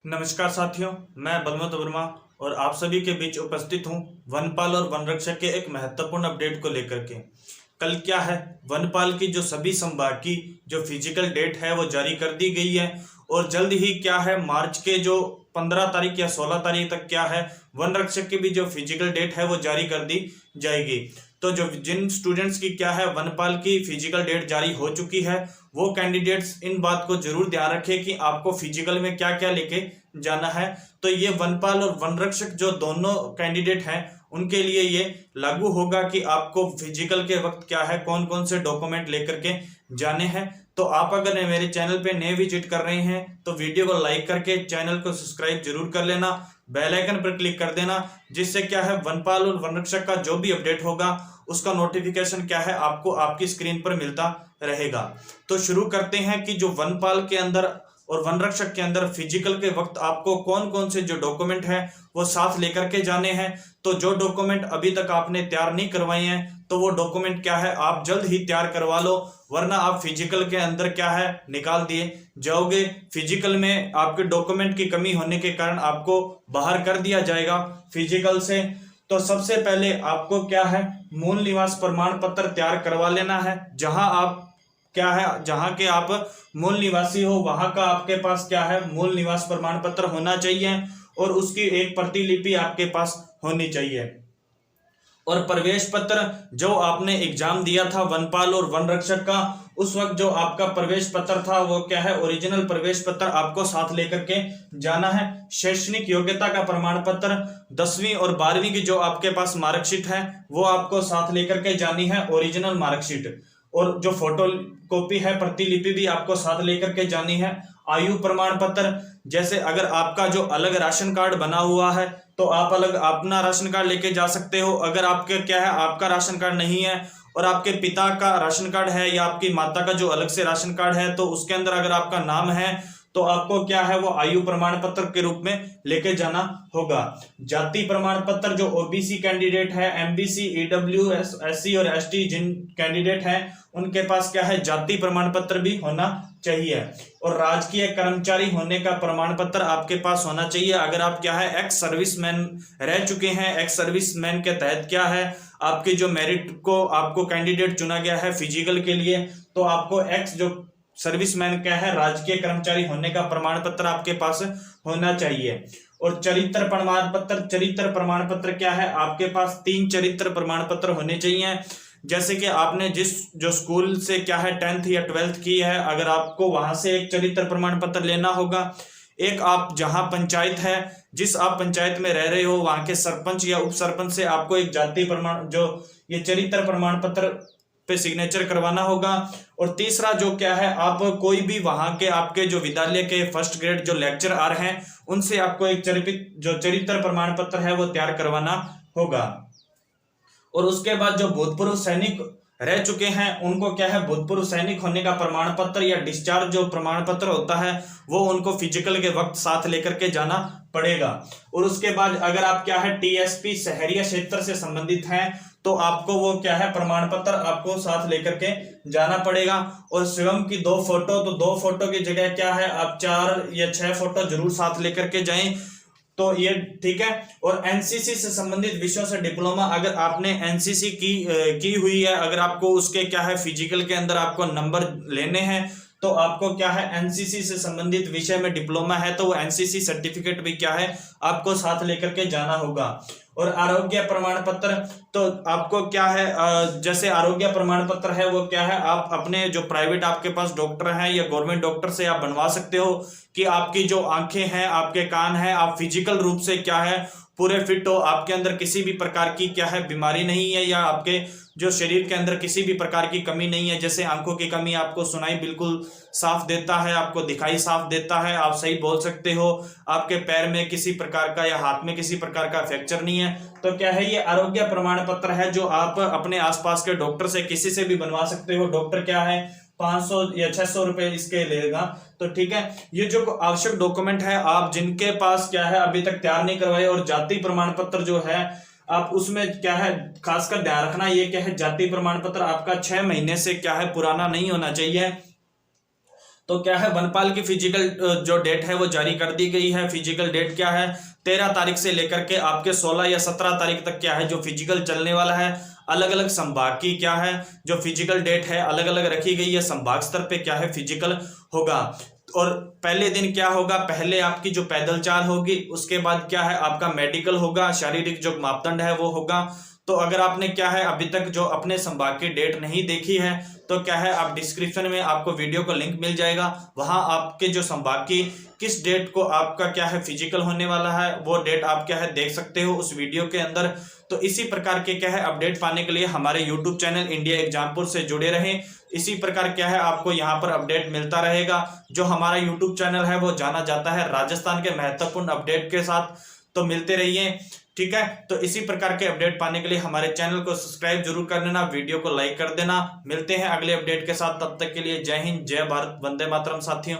नमस्कार साथियों, मैं बलवंत वर्मा और आप सभी के बीच उपस्थित हूं वनपाल और वन रक्षक के एक महत्वपूर्ण अपडेट को लेकर के। कल क्या है, वनपाल की जो सभी संभाग की जो फिजिकल डेट है वो जारी कर दी गई है और जल्द ही क्या है मार्च के जो 15 तारीख या 16 तारीख तक क्या है वन रक्षक की भी जो फिजिकल डेट है वो जारी कर दी जाएगी। तो जो जिन स्टूडेंट्स की क्या है वनपाल की फिजिकल डेट जारी हो चुकी है वो कैंडिडेट्स इन बात को जरूर ध्यान रखें कि आपको फिजिकल में क्या क्या लेके जाना है। तो ये वनपाल और वन रक्षक जो दोनों कैंडिडेट हैं उनके लिए ये लागू होगा कि आपको फिजिकल के वक्त क्या है कौन कौन से डॉक्यूमेंट लेकर के जाने हैं। तो आप अगर मेरे चैनल पे नए विजिट कर रहे हैं तो वीडियो को लाइक करके चैनल को सब्सक्राइब जरूर कर लेना, बेल आइकन पर क्लिक कर देना, जिससे क्या है वनपाल और वन रक्षक का जो भी अपडेट होगा उसका नोटिफिकेशन क्या है आपको आपकी स्क्रीन पर मिलता रहेगा। तो शुरू करते हैं कि जो वनपाल के अंदर और वन रक्षक के अंदर फिजिकल के वक्त आपको कौन कौन से जो डॉक्यूमेंट है वो साथ लेकर के जाने हैं। तो जो डॉक्यूमेंट अभी तक आपने तैयार नहीं करवाए हैं तो वो डॉक्यूमेंट क्या है आप जल्द ही तैयार करवा लो, वरना आप फिजिकल के अंदर क्या है निकाल दिए जाओगे। फिजिकल में आपके डॉक्यूमेंट की कमी होने के कारण आपको बाहर कर दिया जाएगा फिजिकल से। तो सबसे पहले आपको क्या है मूल निवास प्रमाण पत्र तैयार करवा लेना है। जहां आप क्या है जहां के आप मूल निवासी हो वहां का आपके पास क्या है मूल निवास प्रमाण पत्र होना चाहिए और उसकी एक प्रतिलिपि आपके पास होनी चाहिए। और प्रवेश पत्र जो आपने एग्जाम दिया था वनपाल और वन रक्षक का, उस वक्त जो आपका प्रवेश पत्र था वो क्या है ओरिजिनल प्रवेश पत्र आपको साथ लेकर के जाना है। शैक्षणिक योग्यता का प्रमाण पत्र 10वीं और 12वीं की जो आपके पास मार्कशीट है वो आपको साथ लेकर के जानी है, ओरिजिनल मार्कशीट। और जो फोटो कॉपी है प्रतिलिपि भी आपको साथ लेकर के जानी है। आयु प्रमाण पत्र, जैसे अगर आपका जो अलग राशन कार्ड बना हुआ है तो आप अलग अपना राशन कार्ड लेके जा सकते हो। अगर आपके क्या है आपका राशन कार्ड नहीं है और आपके पिता का राशन कार्ड है या आपकी माता का जो अलग से राशन कार्ड है तो उसके अंदर अगर आपका नाम है तो आपको क्या है वो आयु प्रमाण पत्र के रूप में लेके जाना होगा। जाति प्रमाण पत्र जो ओबीसी कैंडिडेट है, एमबीसी, ईडब्ल्यूएस, एससी और एसटी जिन कैंडिडेट हैं उनके पास क्या है जाति प्रमाण पत्र भी होना चाहिए। और राजकीय कर्मचारी होने का प्रमाण पत्र आपके पास होना चाहिए। अगर आप क्या है एक्स सर्विसमैन रह चुके हैं, एक्स सर्विसमैन के तहत क्या है आपकी जो मेरिट को आपको कैंडिडेट चुना गया है फिजिकल के लिए तो आपको एक्स जो सर्विसमैन क्या है राजकीय कर्मचारी होने का प्रमाण पत्र आपके पास होना चाहिए। और चरित्र प्रमाण पत्र क्या है आपके पास 3 चरित्र प्रमाण पत्र होने चाहिए। जैसे कि आपने जिस जो स्कूल से क्या है 10th या 12th की है अगर आपको वहां से एक चरित्र प्रमाण पत्र लेना होगा। एक आप जहां पंचायत है जिस आप पंचायत में रह रहे हो वहां के सरपंच या उप सरपंच से आपको एक जाति प्रमाण जो ये चरित्र प्रमाण पत्र पे सिग्नेचर करवाना होगा। और तीसरा जो क्या है आप कोई भी वहां के आपके जो विद्यालय के फर्स्ट ग्रेड जो लेक्चरर हैं उनसे आपको एक चरित्र प्रमाण पत्र है वो तैयार करवाना होगा। और उसके बाद जो भूतपूर्व सैनिक रह चुके हैं उनको क्या है भूतपूर्व सैनिक होने का प्रमाण पत्र या डिस्चार्ज जो प्रमाण पत्र होता है वो उनको फिजिकल के वक्त साथ लेकर के जाना पड़ेगा। और उसके बाद अगर आप क्या है टीएसपी शहरिया क्षेत्र से संबंधित हैं तो आपको वो क्या है प्रमाण पत्र आपको साथ लेकर के जाना पड़ेगा। और स्वयं की 2 फोटो, तो 2 फोटो की जगह क्या है आप 4 या 6 फोटो जरूर साथ लेकर के जाएं तो ये ठीक है। और एनसीसी से संबंधित विषयों से डिप्लोमा अगर आपने एनसीसी की हुई है, अगर आपको उसके क्या है फिजिकल के अंदर आपको नंबर लेने हैं तो आपको क्या है एनसीसी से संबंधित विषय में डिप्लोमा है तो वो एनसीसी सर्टिफिकेट भी क्या है आपको साथ लेकर के जाना होगा। और आरोग्य प्रमाण पत्र, तो आपको क्या है जैसे आरोग्य प्रमाण पत्र है वो क्या है आप अपने जो प्राइवेट आपके पास डॉक्टर हैं या गवर्नमेंट डॉक्टर से आप बनवा सकते हो कि आपकी जो आंखें हैं आपके कान हैं आप फिजिकल रूप से क्या है पूरे फिट हो, आपके अंदर किसी भी प्रकार की क्या है बीमारी नहीं है या आपके जो शरीर के अंदर किसी भी प्रकार की कमी नहीं है। जैसे आंखों की कमी, आपको सुनाई बिल्कुल साफ देता है, आपको दिखाई साफ देता है, आप सही बोल सकते हो, आपके पैर में किसी प्रकार का या हाथ में किसी प्रकार का फ्रैक्चर नहीं है तो क्या है ये आरोग्य प्रमाण पत्र है जो आप अपने आसपास के डॉक्टर से किसी से भी बनवा सकते हो। डॉक्टर क्या है 500 या 600 रुपए इसके लेगा तो ठीक है। ये जो आवश्यक डॉक्यूमेंट है आप जिनके पास क्या है अभी तक तैयार नहीं करवाए, और जाति प्रमाण पत्र जो है आप उसमें क्या है खासकर ध्यान रखना ये क्या है जाति प्रमाण पत्र आपका 6 महीने से क्या है पुराना नहीं होना चाहिए। तो क्या है, वनपाल की फिजिकल जो डेट है वो जारी कर दी गई है। फिजिकल डेट क्या है, 13 तारीख से लेकर के आपके 16 या 17 तारीख तक क्या है जो फिजिकल चलने वाला है। अलग अलग संभाग की क्या है जो फिजिकल डेट है अलग अलग रखी गई है, संभाग स्तर पे क्या है फिजिकल होगा। और पहले दिन क्या होगा, पहले आपकी जो पैदल चाल होगी, उसके बाद क्या है आपका मेडिकल होगा, शारीरिक जो मापदंड है वो होगा। तो अगर आपने क्या है अभी तक जो अपने संभाग की डेट नहीं देखी है, तो क्या है आप डिस्क्रिप्शन में आपको वीडियो को लिंक मिल जाएगा, वहां आपके जो संभाग की किस डेट को आपका क्या है फिजिकल होने वाला है वो डेट आप क्या है देख सकते हो उस वीडियो के अंदर। तो इसी प्रकार के क्या है अपडेट पाने के लिए हमारे यूट्यूब चैनल इंडिया एग्जामपुर से जुड़े रहें। इसी प्रकार क्या है आपको यहाँ पर अपडेट मिलता रहेगा। जो हमारा यूट्यूब चैनल है वो जाना जाता है राजस्थान के महत्वपूर्ण अपडेट के साथ, तो मिलते रहिए, ठीक है। तो इसी प्रकार के अपडेट पाने के लिए हमारे चैनल को सब्सक्राइब जरूर कर देना, वीडियो को लाइक कर देना। मिलते हैं अगले अपडेट के साथ, तब तक के लिए जय हिंद, जय भारत, वंदे मातरम साथियों।